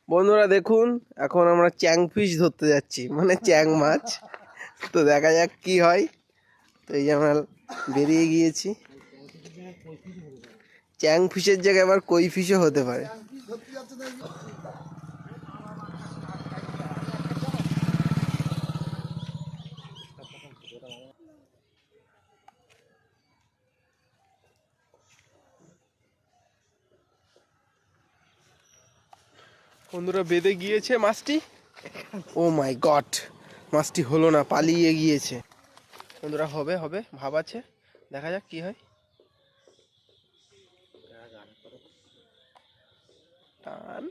বন্ধুরা দেখুন, এখন আমরা চ্যাং ফিশ ধরতে যাচ্ছি, মানে চ্যাং মাছ। তো দেখা যাক কি হয়। তো এই যে আমরা বেরিয়ে গিয়েছি। চ্যাং ফিশের জায়গায় আবার কই ফিশও হতে পারে। বন্ধুরা বেঁধে গিয়েছে মাছটি। ও মাই গড, মাছটি হলো না, পালিয়ে গিয়েছে। বন্ধুরা হবে হবে ভাব আছে, দেখা যাক কি হয়। টান।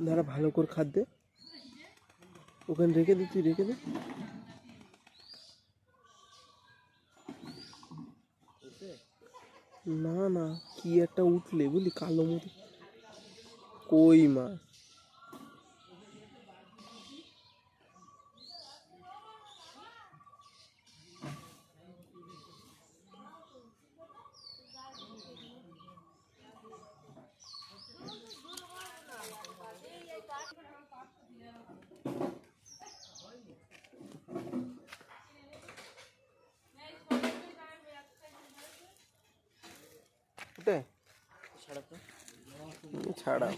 দাঁড়া, ভালো করে খাদ্য ওখানে রেখে দে, তুই রেখে দে। না না, কি একটা উঠলে বুঝলি, কালো মতো কই মাছ। ছাড়া